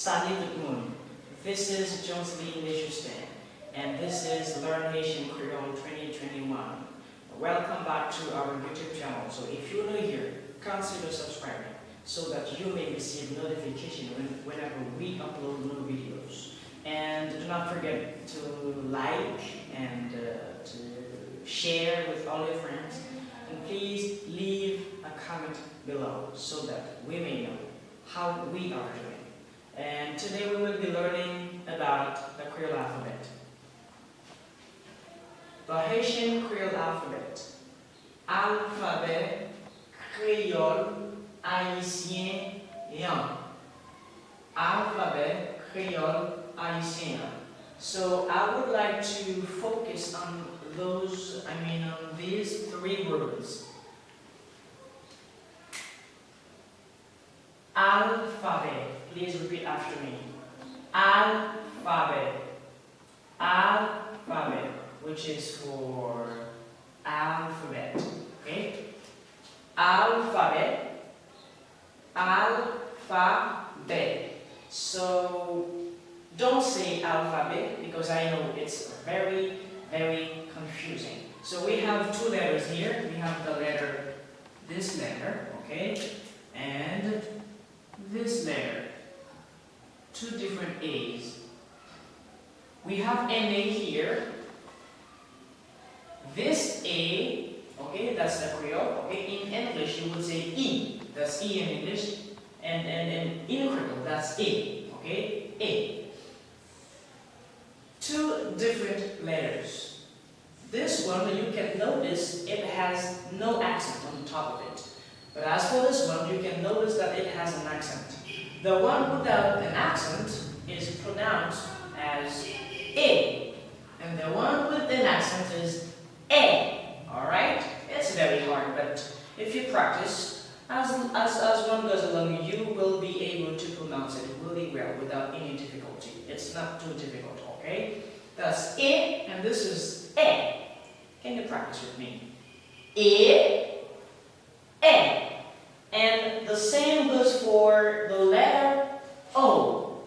Salut tout le monde. This is Johnsley and this is Learn Haitian Creole 2021. Welcome back to our YouTube channel. So if you're new here, consider subscribing so that you may receive notification whenever we upload new videos. And do not forget to like and to share with all your friends. And please leave a comment below so that we may know how we are doing. And today we will be learning about the Creole alphabet. The Haitian Creole alphabet. Alphabet Creole Haitien. Alphabet Creole Haitien. So I would like to focus on on these three words. Alphabet. Please repeat after me. Alphabet. Alphabet, which is for alphabet. Okay? Alphabet. Alphabet. So don't say alphabet because I know it's very, very confusing. So we have two letters here. We have the letter, this letter, okay, and this letter. Two different A's. We have an A here. This A, okay, that's the Creole. Okay, in English you would say E. That's E in English. And in Creole, that's A. Okay, A. Two different letters. This one, you can notice it has no accent on the top of it. But as for this one, you can notice that it has an accent. The one without an accent is pronounced as A. And the one with an accent is A. Alright? It's very hard, but if you practice, as one goes along, you will be able to pronounce it really well without any difficulty. It's not too difficult, okay? That's A, and this is A. Can you practice with me? A, A. And the same goes for the letter O.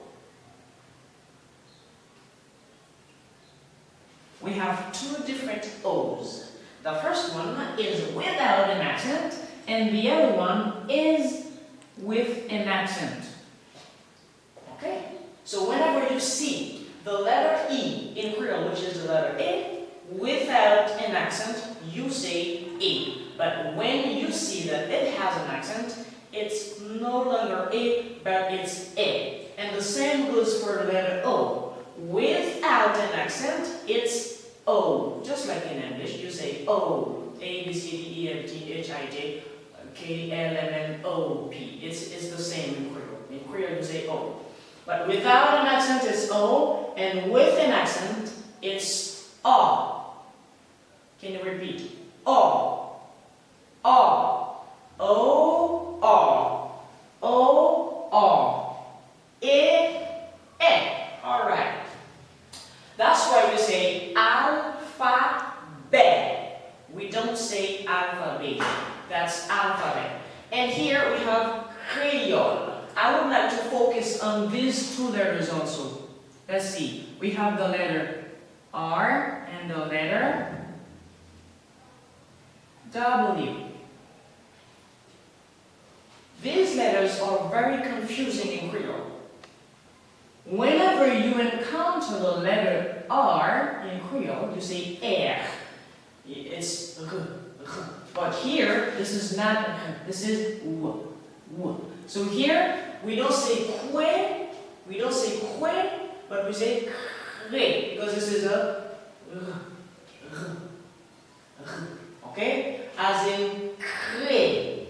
We have two different O's. The first one is without an accent, and the other one is with an accent. Okay? So whenever you see the letter E in Creole, which is the letter A, without an accent, you say A. But when you see that it has an accent, it's no longer A, but it's A. And the same goes for the letter O. Without an accent, it's O. Just like in English, you say O. A, B, C, D, E, F, G, H, I, J, K, L, M, N, O, P. It's the same in Creole. In Creole, you say O. But without an accent, it's O. And with an accent, it's O. Can you repeat? O. O, O, O, O, O, E, E. Alright. That's why we say alphabet. We don't say alphabet. That's alphabet. And here we have Creole. I would like to focus on these two letters also. Let's see. We have the letter R and the letter W. These letters are very confusing in Creole. Whenever you encounter the letter R in Creole, you say air. It's but here, this is not this is w. So here, we don't say que, but we say cre, because this is a okay? As in Creole.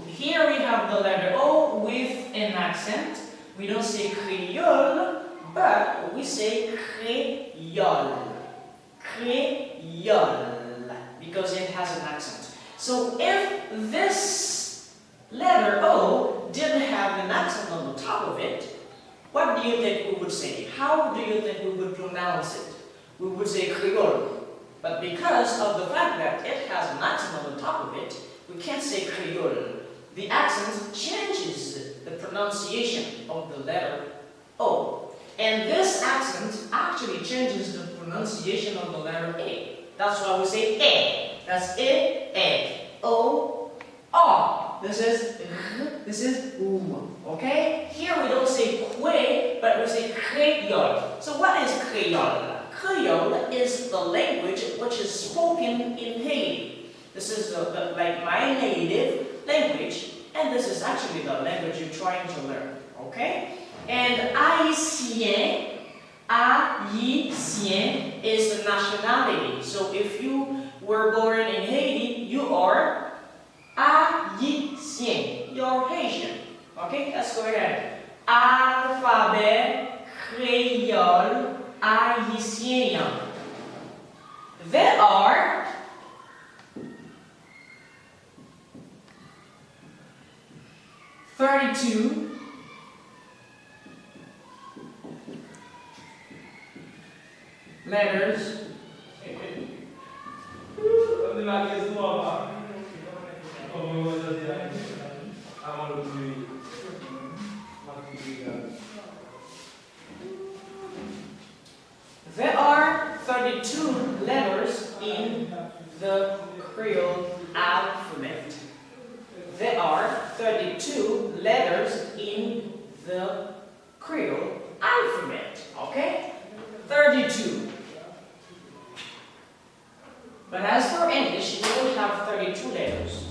Here we have the letter O with an accent. We don't say Creole, but we say Creole. Creole, because it has an accent. So if this letter O didn't have an accent on the top of it, what do you think we would say? How do you think we would pronounce it? We would say Creole. But because of the fact that it has an accent on the top of it, we can't say Creole. The accent changes the pronunciation of the letter O. And this accent actually changes the pronunciation of the letter A. That's why we say E. That's I, egg. O, O. This is U. Okay? Here we don't say Kwe, but we say Creole. So what is Creole? Creole is the language which is spoken in Haiti. This is like my native language, and this is actually the language you're trying to learn. Okay? And Haitien is the nationality. So if you were born in Haiti, you are Haitien. You're Haitian. Okay, let's go ahead. Alphabet Creole Haitien. There are 32 letters There are 32 letters in the Creole alphabet. There are 32 letters in the Creole alphabet. Okay? 32. But as for English, we don't have 32 letters.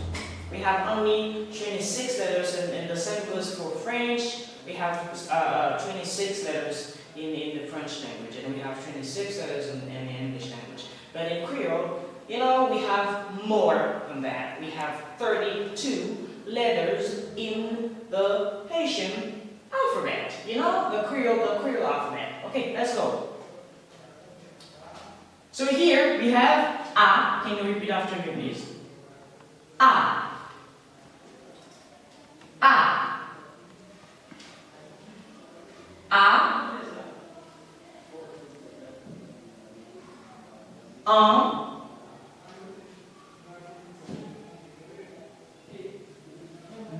We have only 26 letters, and the same goes for French. We have 26 letters in the French language, and we have 26 letters in the English language. But in Creole, you know, we have more than that. We have 32 letters in the Haitian alphabet. You know, the Creole alphabet. Okay, let's go. So here we have A. Can you repeat after me, please? A. A. A. Un.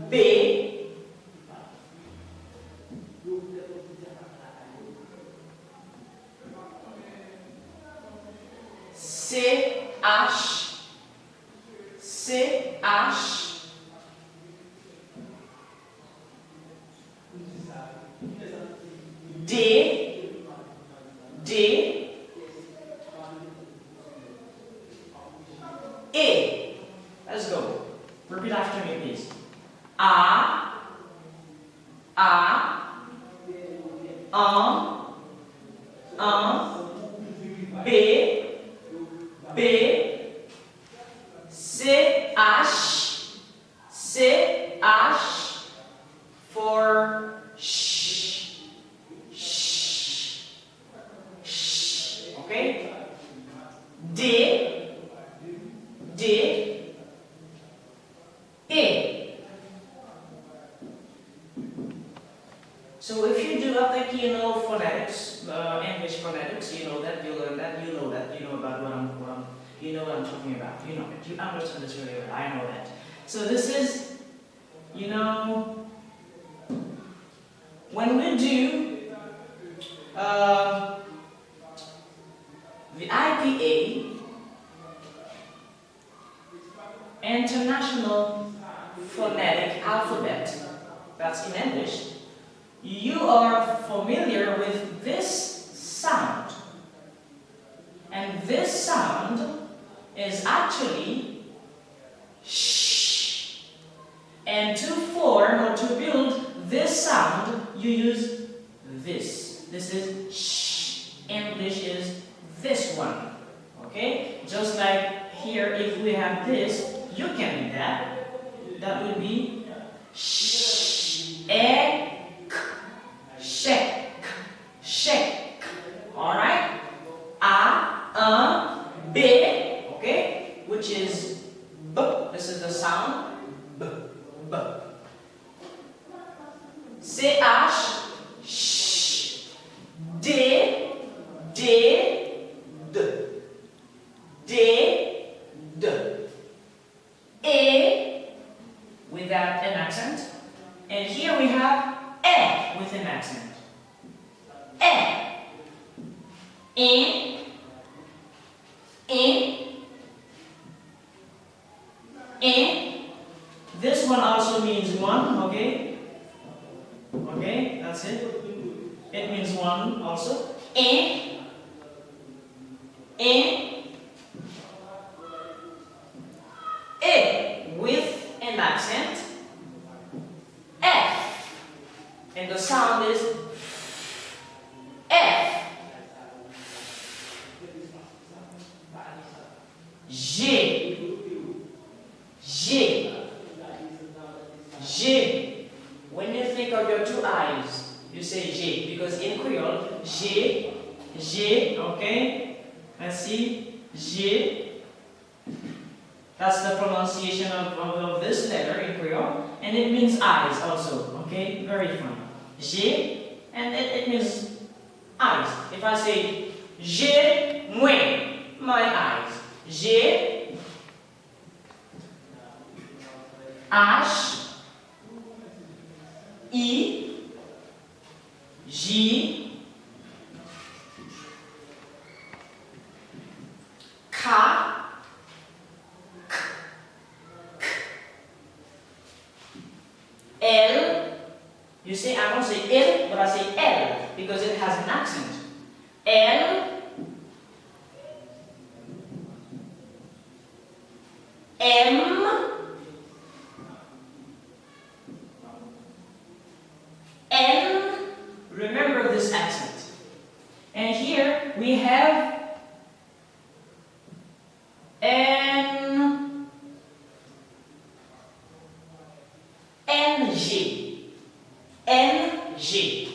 B. C. H. C. H. D. D. A. Let's go. Repeat after me, please. A. B. B. C. H. C. H. For sh. Sh. Sh. Okay? D. D. A. So if you do, I think you know phonetics, English phonetics. You know that, you learn that, you know that, you know about you know what I'm talking about. You know it. You understand this really well. I know that. So this is, you know, when we do the IPA, International Phonetic Alphabet, that's in English, you are familiar with this sound. And this sound is actually sh. And to form or to build this sound, you use this. This is sh. English is this one. Okay? Just like here, if we have this, you can do that. That would be sh. Ek. Shek. Shek. Alright? A, B, okay? Which is B. This is the sound. B. B. CH. Sh. D. D. D. D. D. A. Without an accent. And here we have E with an accent. E. This one also means one, okay? Okay, that's it. It means one also. E with an accent. F. And the sound is F. G. When you think of your two eyes, you say G, because in Creole, G, okay? Let's see, G. That's the pronunciation of this letter in Creole, and it means eyes also, okay? Very fun. G, and it means eyes. If I say J'ai, moi, my eyes. G, H, I, J, K, L. You see, I don't say L, but I say L because it has an accent. L, M, N. Remember this accent. And here we have N, NG, NG,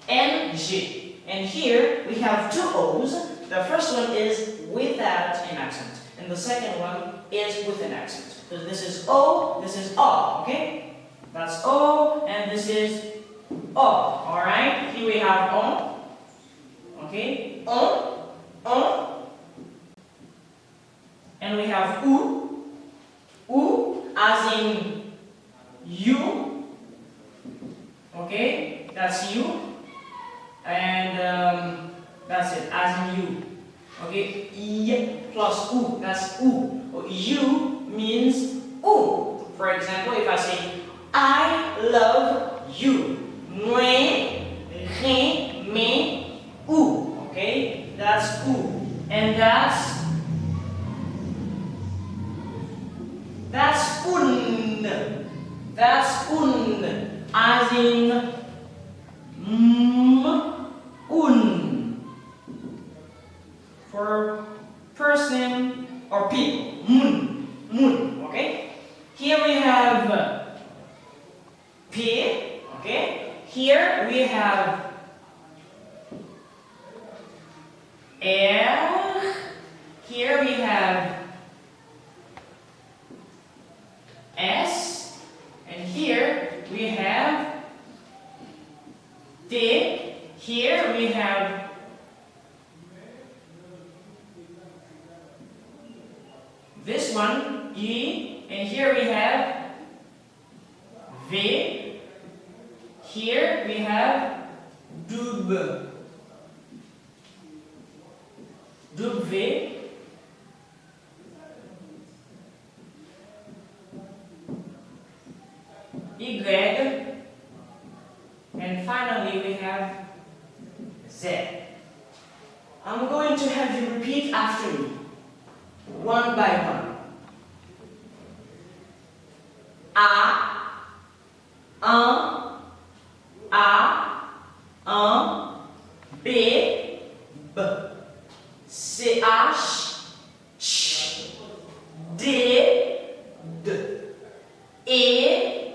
NG. And here we have two O's. The first one is without an accent, and the second one is with an accent. So this is O, this is O, okay? That's O, and this is O. Alright? Here we have O. Okay? O, O. And we have U. U as in you. Okay? That's you. And that's it, as in you. Okay? I plus U. That's U. You means U. For example, if I say, I love you. Moi, rien, mais, ou. Okay? That's ou. And that's un. That's un. As in un. For person or people. Mun. Okay? Here we have P. Okay? Here we have L. Here we have S. And here we have T. Here we have this one, E. And here we have V. Here we have dub. W. Y. And finally we have Z. I'm going to have you repeat after me, one by one. B, B, CH, ch, D, D, E,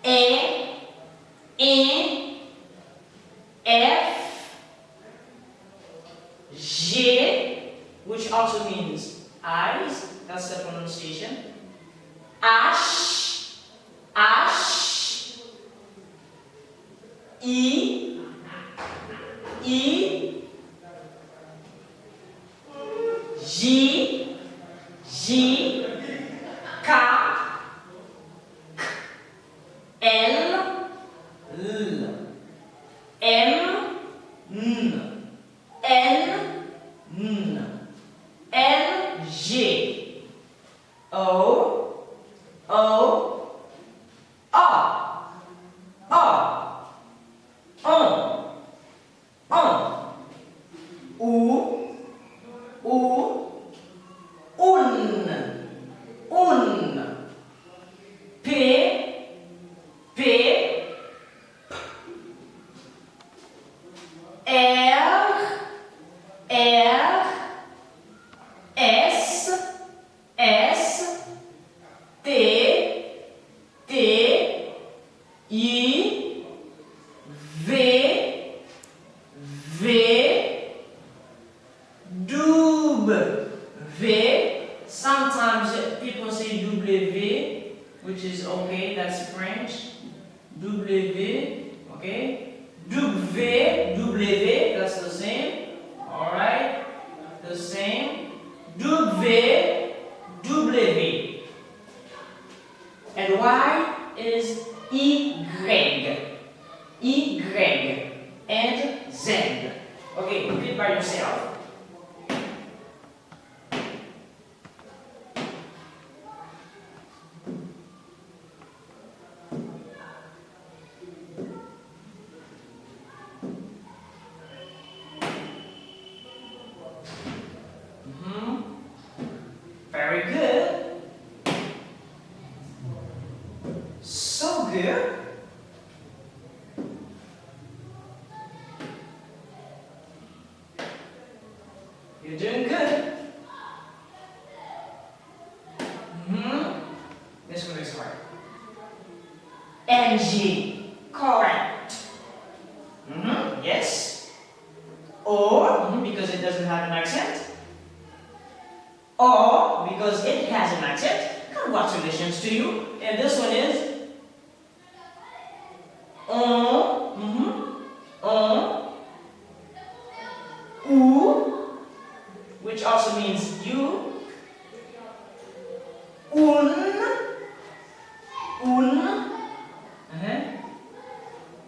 N, F, G, which also means eyes, that's the pronunciation, H, I, J, K, W, which is okay, that's French. W, okay. W, that's the same. Alright, the same. W. And Y is Y. Y and Z. Okay, repeat by yourself. Very good. So good. You're doing good. This one is hard. NG. Correct. Yes. Or, because it doesn't have an accent. Or, because it has an accent. Congratulations to you. And this one is ou, which also means you. Un.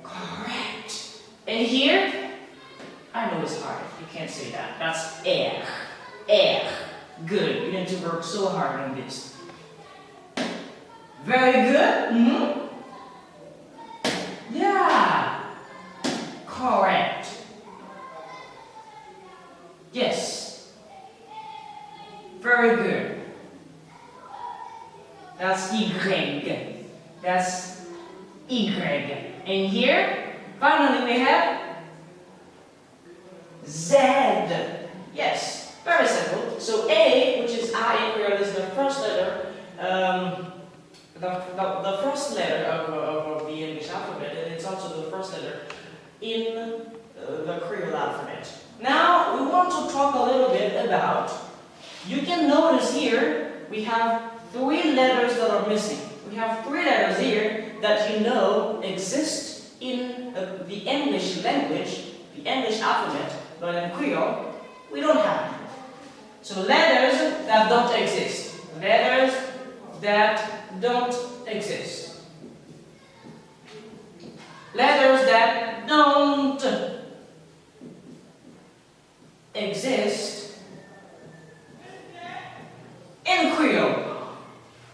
Correct. And here, I know it's hard. You can't say that. That's air. Air. Good. You need to work so hard on this. Very good. Yeah. Correct. Yes. Very good. That's Y. That's Y. And here, finally we have Z. Yes. Very simple. So A, which is I in Creole, is the first letter. The first letter of the English alphabet, and it's also the first letter in the Creole alphabet. Now we want to talk a little bit about, you can notice here we have 3 letters that are missing. We have 3 letters here that you know exist in the English language, the English alphabet, but in Creole we don't have them. So letters that don't exist. Letters that don't exist. Letters that don't exist in Creole.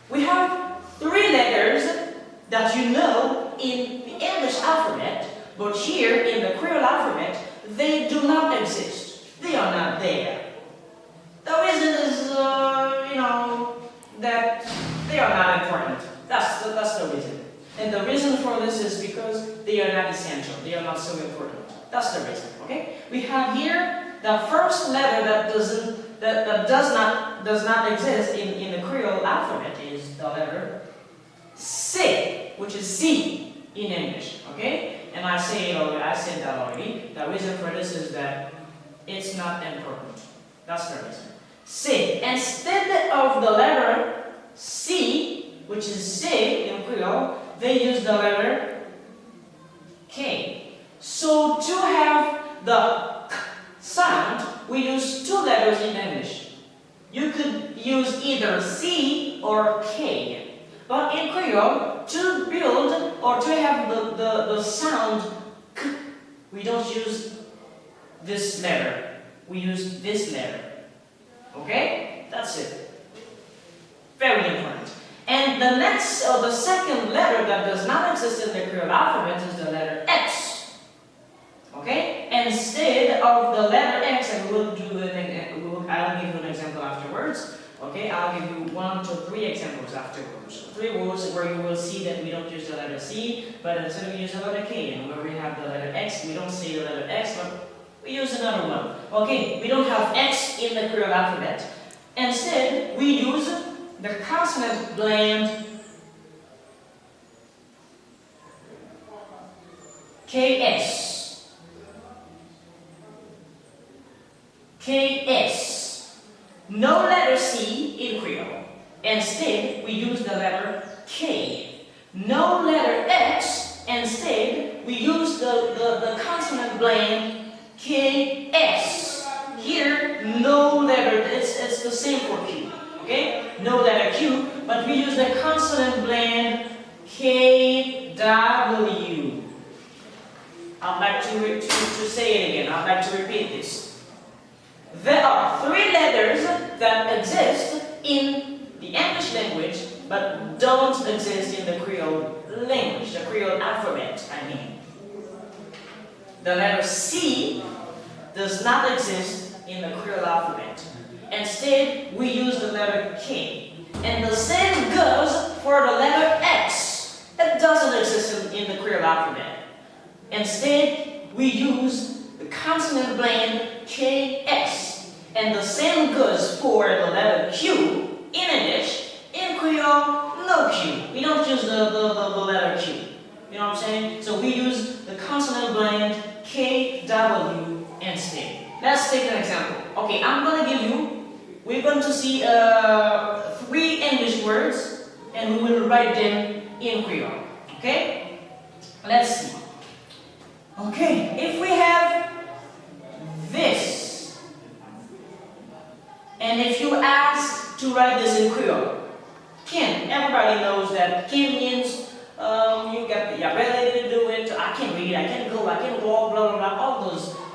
We have 3 letters that you know in the English alphabet, but here in the Creole alphabet, they do not exist. They are not there. The reason is, that they are not important. That's the reason. And the reason for this is because they are not essential. They are not so important. That's the reason. Okay? We have here the first letter that does not exist in the Creole alphabet is the letter C, which is C in English. Okay? And I said that already. The reason for this is that it's not important. That's the reason. C. Instead of the letter C, which is C in Creole, they use the letter K. So to have the K sound, we use 2 letters in English. You could use either C or K. But in Creole, to build or to have the sound K, we don't use this letter. We use this letter. Okay? That's it. Very important. And the next, or the second letter that does not exist in the Creole alphabet is the letter X. Okay? Instead of the letter X, and I'll give you an example afterwards. Okay? I'll give you 1 to 3 examples afterwards. 3 words where you will see that we don't use the letter C, but instead we use the letter K. And where we have the letter X, we don't say the letter X, but we use another one. Okay, we don't have X in the Creole alphabet. Instead, we use the consonant blend KS. KS. No letter C in Creole. Instead, we use use the letter K. No letter X. Instead, we use the consonant blend KS. Here, no letter, it's the same for Q. Okay? No letter Q, but we use the consonant blend KW. I'd like to say it again. I'd like to repeat this. There are 3 letters that exist in the English language but don't exist in the Creole language, the Creole alphabet, I mean. The letter C does not exist in the Creole alphabet. Instead, we use the letter K. And the same goes for the letter X. It doesn't exist in the Creole alphabet. Instead, we use the consonant blend KS. And the same goes for the letter Q in English. In Creole, no Q. We don't use the letter Q. You know what I'm saying? So we use the consonant blend KW instead. Let's take an example. Okay, we're going to see 3 English words and we will write them in Creole. Okay? Let's see. Okay, if we have this, and if you ask to write this in Creole, kin, everybody knows that kin means you got the ability to do it, I can read, I can go, I can walk, blah blah blah,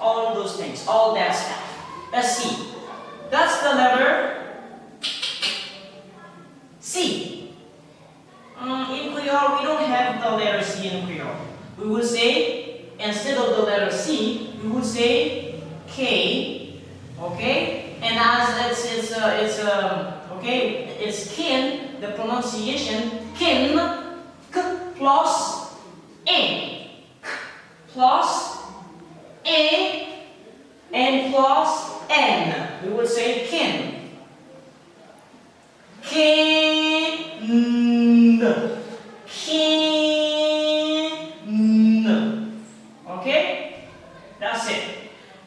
all those things, all that stuff. Let's see. That's the letter C. In Creole, we don't have the letter C in Creole. We would say, instead of the letter C, we would say K, okay? And as it's kin, the pronunciation kin, k plus n, plus a and plus n. We would say kin. Kin. Kin. Okay? That's it.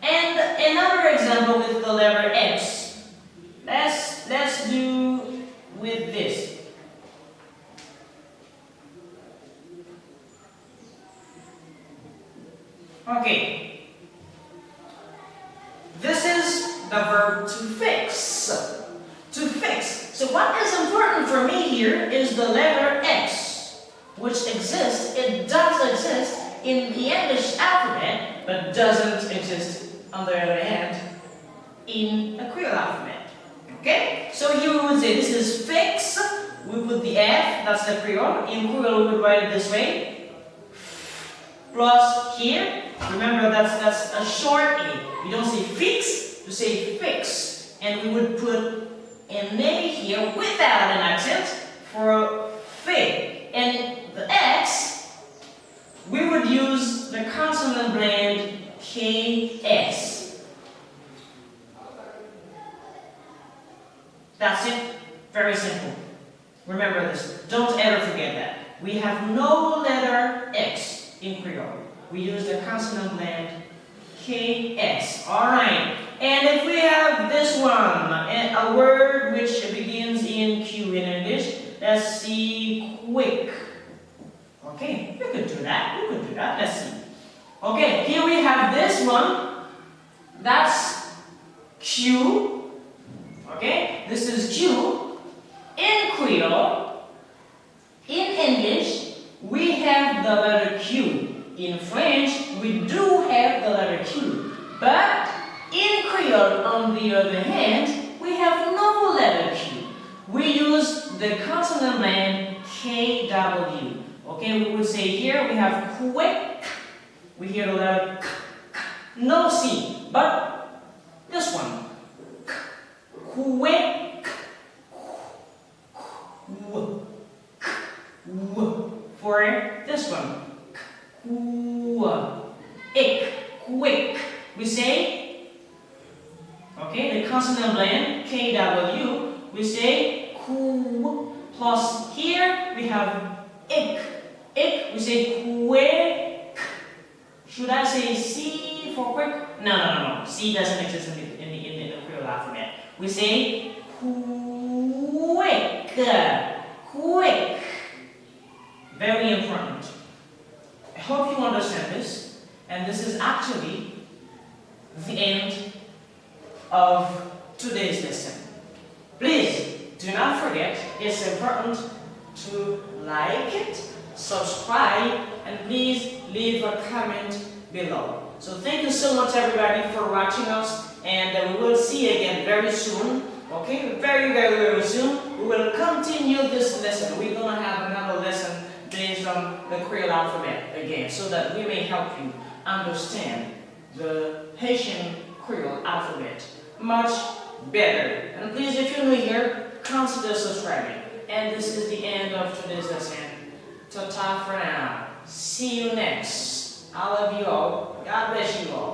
And another example with the letter X. Let's do with this. Okay. This is the verb to fix. To fix. So what is important for me here is the letter X, which exists. It does exist in the English alphabet, but doesn't exist, on the other hand, in the Creole alphabet. Okay? So here we would say this is fix. We put the F, that's the Creole. In Creole we would write it this way. Plus here, remember that's a short A. We don't say fix, we say fix. And we would put an A here without an accent for fig. And the X, we would use the consonant blend KS. That's it. Very simple. Remember this. Don't ever forget that. We have no letter X in Creole. We use the consonant blend KS. Alright. And if we have this one, a word which begins in Q in English, let's see, quick. Okay, you could do that. You could do that. Let's see. Okay, here we have this one. That's Q. Okay, this is Q. In Creole, in English, we have the letter Q. In French, we do have the letter Q. But in Creole, on the other hand, we have no letter Q. We use the consonant blend KW. Okay, we would say here we have quick. We hear the letter K, no C, but this one. Quick. For this one. Quick. We say, okay, the consonant blend KW. We say ku plus here we have ik. We say quick. Should I say C for quick? No. C doesn't exist in the Creole alphabet. We say quick. Very important. I hope you understand this, and this is actually the end of today's lesson. Please do not forget, it's important to like it, subscribe, and please leave a comment below. So thank you so much everybody for watching us, and we will see you again very soon. Okay, very soon. We will continue this lesson. We're going to have another lesson based on the Creole alphabet again, so that we may help you understand the Haitian Creole alphabet much better. And please, if you're new here, consider subscribing. And this is the end of today's lesson. Ta-ta for now. See you next. I love you all. God bless you all.